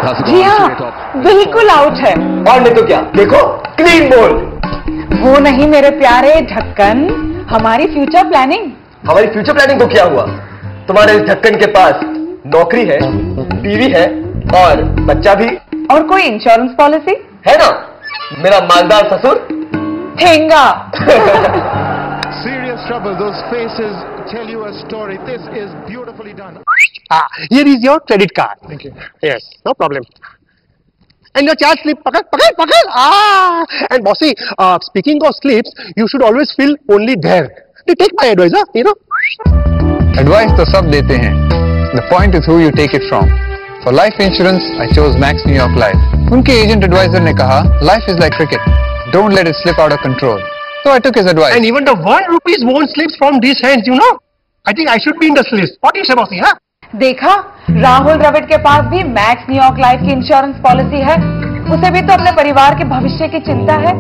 जी हाँ, बिल्कुल आउट है। और नहीं तो क्या, देखो क्लीन बोल्ड। वो नहीं मेरे प्यारे ढक्कन, हमारी फ्यूचर प्लानिंग। हमारी फ्यूचर प्लानिंग को क्या हुआ? तुम्हारे इस ढक्कन के पास नौकरी है, बीवी है और बच्चा भी। और कोई इंश्योरेंस पॉलिसी है ना? मेरा मालदार ससुर ठेंगा। Serious trouble. Those faces tell you a story. This is beautifully done. Here is your credit card. Thank you. Yes, no problem. And your charge slip. Pakad. And bossy, speaking of slips, you should always fill only there. You take my advice, you know. Advice तो सब देते हैं. The point is who you take it from. For life insurance, I chose Max New York Life. उनके agent advisor ने कहा, life is like cricket. Don't let it slip out of control. So I took his advice. And even the 1 rupees won't slip from these hands, you know. I think I should be in this list. What do you say, bossy, huh? देखा, राहुल द्रविड़ के पास भी max New York life की insurance policy है। उसे भी तो अपने परिवार के भविष्य की चिंता है।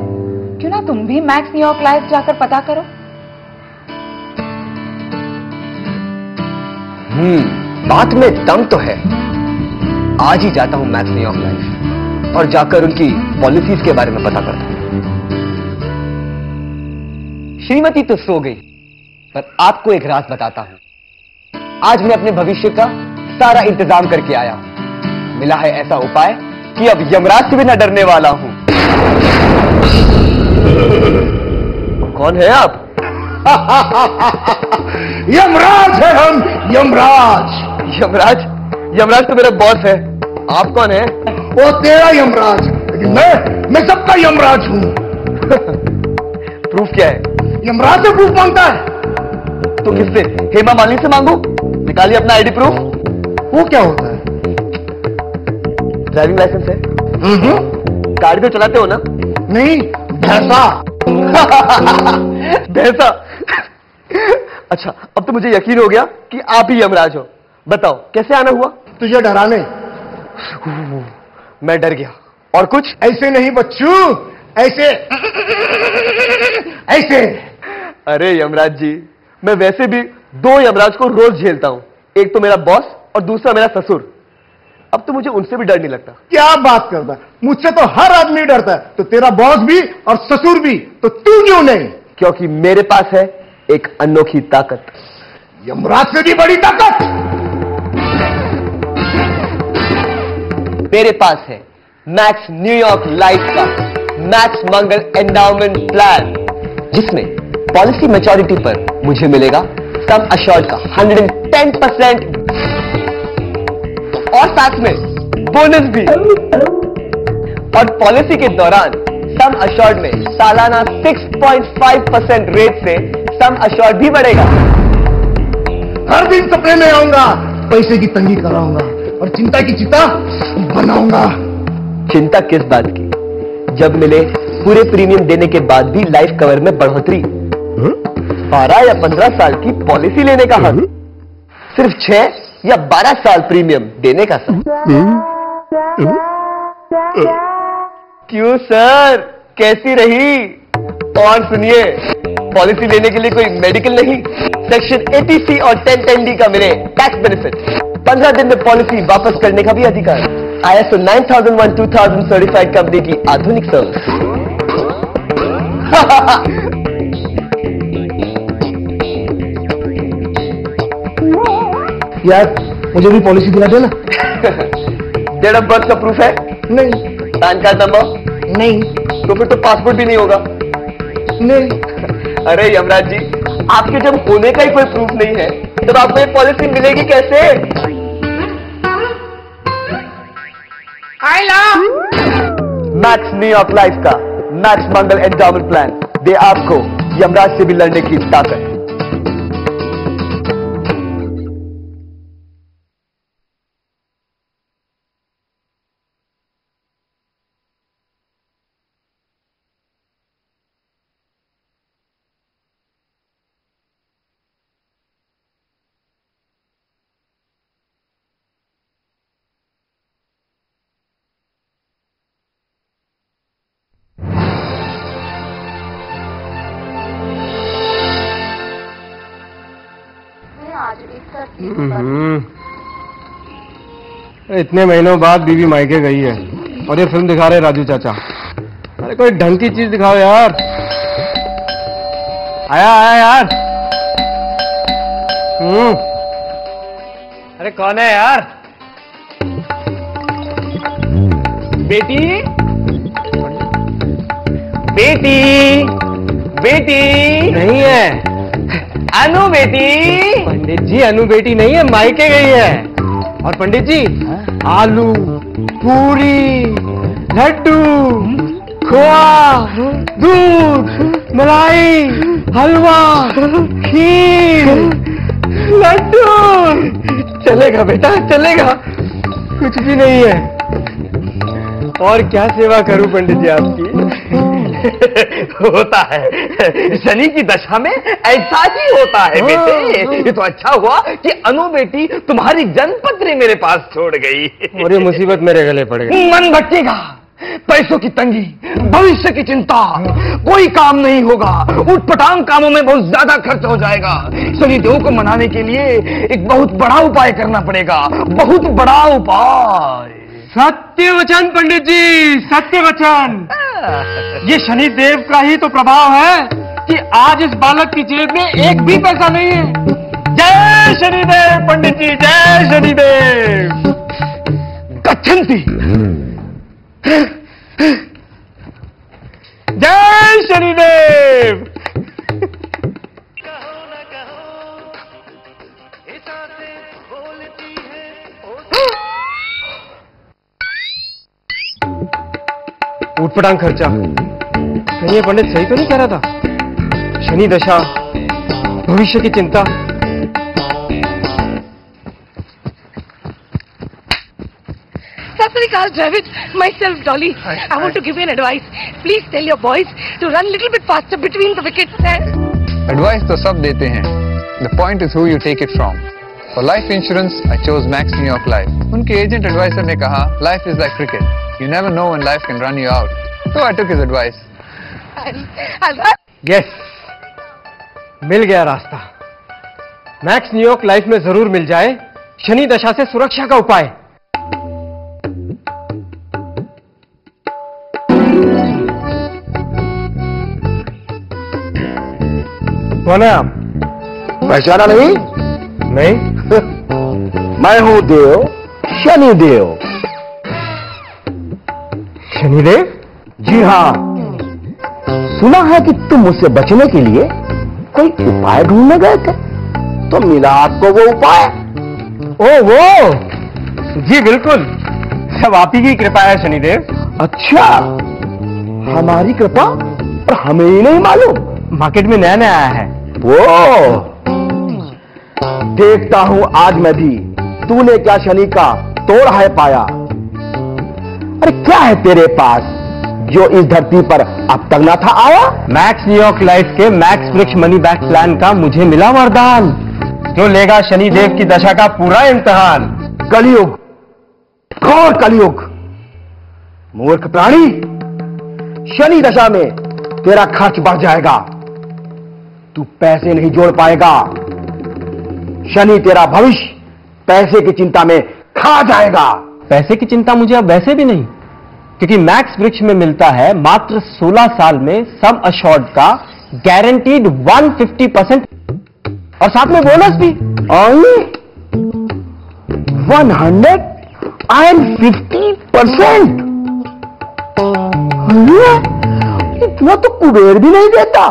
क्यों ना तुम भी मैक्स न्यूयॉर्क लाइफ जाकर पता करो। बात में दम तो है। आज ही जाता हूं मैक्स न्यूयॉर्क लाइफ और जाकर उनकी पॉलिसीज के बारे में पता करता हूं। श्रीमती तो सो गई, पर आपको एक राज बताता हूं। आज मैं अपने भविष्य का सारा इंतजाम करके आया हूं। मिला है ऐसा उपाय कि अब यमराज से भी न डरने वाला हूं। कौन है आप? यमराज है हम, यमराज। यमराज? यमराज तो मेरा बॉस है। आप कौन है? वो तेरा यमराज, लेकिन मैं सबका यमराज हूँ। प्रूफ क्या है? यमराज से प्रूफ मांगता है तो किससे? हेमा मालिनी से मांगू? निकालिए अपना आईडी प्रूफ। वो क्या होता है? ड्राइविंग लाइसेंस है? गाड़ी तो चलाते हो ना? नहीं, भैंसा। भैंसा? अच्छा, अब तो मुझे यकीन हो गया कि आप ही यमराज हो। बताओ कैसे आना हुआ? तुझे डराने। मैं डर गया। और कुछ? ऐसे नहीं बच्चू, ऐसे ऐसे। अरे यमराज जी, मैं वैसे भी 2 यमराज को रोज झेलता हूं। एक तो मेरा बॉस और दूसरा मेरा ससुर। अब तो मुझे उनसे भी डर नहीं लगता। क्या बात करता है? मुझसे तो हर आदमी डरता है, तो तेरा बॉस भी और ससुर भी, तो तू क्यों नहीं? क्योंकि मेरे पास है एक अनोखी ताकत। यमराज से भी बड़ी ताकत। मेरे पास है मैक्स न्यूयॉर्क लाइफ का मैक्स मंगल एंडाउमेंट प्लान, जिसमें पॉलिसी मैच्योरिटी पर मुझे मिलेगा सम अश्योर्ड का 110% और साथ में बोनस भी। और पॉलिसी के दौरान सम अश्योर्ड में सालाना 6.5% रेट से सम अश्योर्ड भी बढ़ेगा। हर दिन सपने में आऊंगा, पैसे की तंगी कराऊंगा और चिंता की चिता बनाऊंगा। चिंता किस बात की, जब मिले पूरे प्रीमियम देने के बाद भी लाइफ कवर में बढ़ोतरी। 12 या 15 साल की पॉलिसी लेने का हक, सिर्फ 6 या 12 साल प्रीमियम देने का सर। क्यों सर, कैसी रही? और सुनिए, पॉलिसी लेने के लिए कोई मेडिकल नहीं, सेक्शन 80C और 1010D का मिले टैक्स बेनिफिट, 15 दिन में पॉलिसी वापस करने का भी अधिकार, ISO 9001:2000 सर्टिफाइड कंपनी की आधुनिक सर्विस। यार मुझे भी पॉलिसी दिला देना। डेट ऑफ बर्थ का प्रूफ है? नहीं। Pan card number? नहीं। तो फिर तो पासपोर्ट भी नहीं होगा। नहीं। अरे यमराज जी, आपके जब होने का ही कोई प्रूफ नहीं है, तब आपको ये पॉलिसी मिलेगी कैसे? मैक्स न्यूयॉर्क लाइफ का मैक्स मंगल एंडाउमेंट प्लान दे आपको यमराज से भी लड़ने की ताकत। इतने महीनों बाद बीवी मायके गई है और ये फिल्म दिखा रहे राजू चाचा। अरे कोई ढंग की चीज दिखाओ यार। आया आया यार। अरे कौन है यार? बेटी बेटी बेटी नहीं है अनु बेटी। पंडित जी, अनु बेटी नहीं है, मायके गई है। और पंडित जी, आलू पूरी लड्डू खोआ दूध मलाई हलवा खीर लड्डू। चलेगा बेटा चलेगा, कुछ भी नहीं है। और क्या सेवा करूं पंडित जी आपकी? होता है, शनि की दशा में ऐसा ही होता है बेटे। ये तो अच्छा हुआ कि अनु बेटी तुम्हारी जन्मपत्री मेरे पास छोड़ गई। और ये मुसीबत मेरे गले पड़ गई। मन भटकेगा, पैसों की तंगी, भविष्य की चिंता, कोई काम नहीं होगा, उठपटांग कामों में बहुत ज्यादा खर्च हो जाएगा। शनिदेव को मनाने के लिए एक बहुत बड़ा उपाय करना पड़ेगा, बहुत बड़ा उपाय। सत्य वचन पंडित जी, सत्य वचन। ये शनि देव का ही तो प्रभाव है कि आज इस बालक की जेब में एक भी पैसा नहीं है। जय शनिदेव पंडित जी, जय शनिदेव। गच्छन्ति। जय शनिदेव। उठपटांग खर्चा। कहीं ये पंडित सही तो नहीं कह रहा था? शनि दशा, भविष्य की चिंता। Sat Sri Akal, Dravid, myself Dolly. I want to give you an advice. Please tell your boys to run a little bit faster between the wickets. Advice तो सब देते हैं. The point is who you take it from. For life insurance, I chose Max New York Life. उनके agent adviser ने कहा, life is like cricket. You never know when life can run you out. So I took his advice. Yes, मिल गया रास्ता। Max New York life में जरूर मिल जाए शनि दशा से सुरक्षा का उपाय। कौन है आप? पहचाना नहीं? नहीं। मैं हूं देव, शनिदेव। शनिदेव? जी हाँ, सुना है कि तुम मुझसे बचने के लिए कोई उपाय ढूंढने गए थे, तो मिला आपको वो उपाय? ओ वो, जी बिल्कुल, सब आप ही की कृपा है शनिदेव। अच्छा, हमारी कृपा और हमें ही नहीं मालूम? मार्केट में नया नया आया है वो। देखता हूं आज मैं भी तूने क्या शनि का तोड़ है पाया। अरे क्या है तेरे पास जो इस धरती पर अब तक ना था आया? मैक्स न्यूयॉर्क लाइफ के मैक्स वृक्ष मनी बैक प्लान का मुझे मिला वरदान, जो लेगा शनि देव की दशा का पूरा इम्तिहान। कलयुग, घोर कलयुग। मूर्ख प्राणी, शनि दशा में तेरा खर्च बढ़ जाएगा, तू पैसे नहीं जोड़ पाएगा। शनि तेरा भविष्य पैसे की चिंता में खा जाएगा। पैसे की चिंता मुझे अब वैसे भी नहीं, क्योंकि मैक्स वृक्ष में मिलता है मात्र 16 साल में सम अश्योर्ड का गारंटीड 150% और साथ में बोनस भी। 150%? इतना तो कुबेर भी नहीं देता,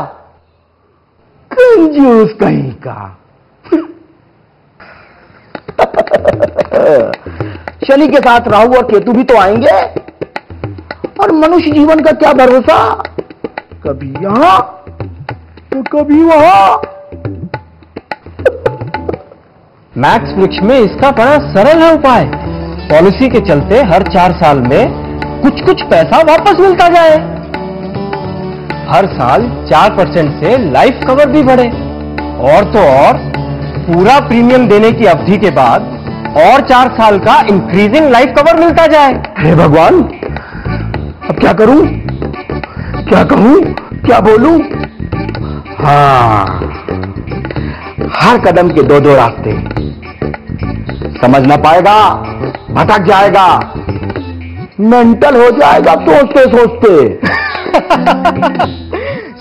कंजूस कहीं का। शनि के साथ राहु और केतु भी तो आएंगे, और मनुष्य जीवन का क्या भरोसा, कभी यहां तो कभी वहां। मैक्स वृक्ष में इसका बड़ा सरल है उपाय। पॉलिसी के चलते हर 4 साल में कुछ कुछ पैसा वापस मिलता जाए। हर साल 4% से लाइफ कवर भी बढ़े, और तो और पूरा प्रीमियम देने की अवधि के बाद और 4 साल का इंक्रीजिंग लाइफ कवर मिलता जाए। हे भगवान, अब क्या करूं, क्या कहूं, क्या बोलूं? हाँ, हर कदम के 2-2 रास्ते। समझ ना पाएगा भटक जाएगा, मेंटल हो जाएगा सोचते सोचते।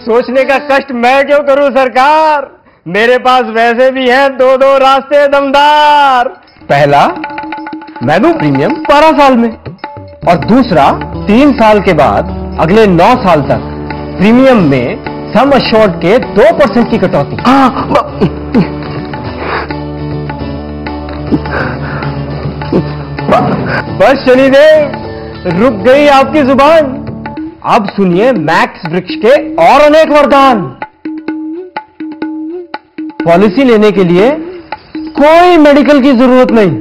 सोचने का कष्ट मैं क्यों करूं सरकार, मेरे पास वैसे भी हैं दो रास्ते दमदार। पहला, मैं दूं प्रीमियम 12 साल में, और दूसरा 3 साल के बाद अगले 9 साल तक प्रीमियम में सम अश्योर्ड के 2% की कटौती। बस शनिदेव, रुक गई आपकी जुबान। अब सुनिए मैक्स वृक्ष के और अनेक वरदान। पॉलिसी लेने के लिए कोई मेडिकल की जरूरत नहीं।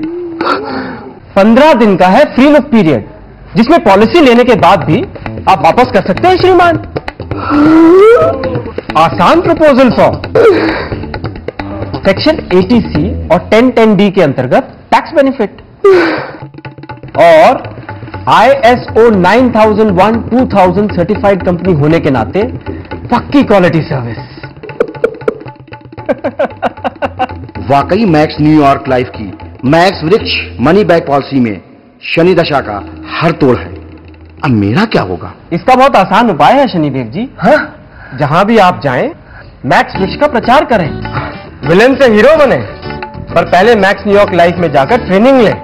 15 दिन का है फ्री लुक पीरियड, जिसमें पॉलिसी लेने के बाद भी आप वापस कर सकते हैं श्रीमान। आसान प्रपोजल फॉर्म, सेक्शन 80C और 1010D के अंतर्गत टैक्स बेनिफिट, और ISO 9001-2000 सर्टिफाइड कंपनी होने के नाते पक्की क्वालिटी सर्विस। वाकई मैक्स न्यूयॉर्क लाइफ की मैक्स वृक्ष मनी बैक पॉलिसी में शनि दशा का हर तोड़ है। अब मेरा क्या होगा? इसका बहुत आसान उपाय है शनिदेव जी। हाँ? जहां भी आप जाएं, मैक्स वृक्ष का प्रचार करें, विलेन से हीरो बने, पर पहले मैक्स न्यूयॉर्क लाइफ में जाकर ट्रेनिंग लें,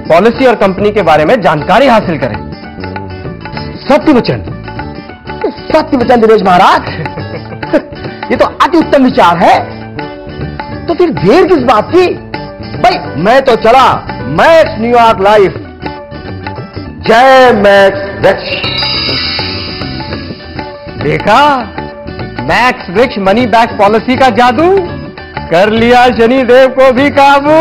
पॉलिसी और कंपनी के बारे में जानकारी हासिल करें। सत्य वचन दिनेश महाराज। ये तो अति उत्तम विचार है। तो फिर देर किस बात की? भाई मैं तो चला मैक्स न्यूयॉर्क लाइफ। जय मैक्स वृक्ष। देखा, मैक्स वृक्ष मनी बैक पॉलिसी का जादू कर लिया शनिदेव को भी काबू।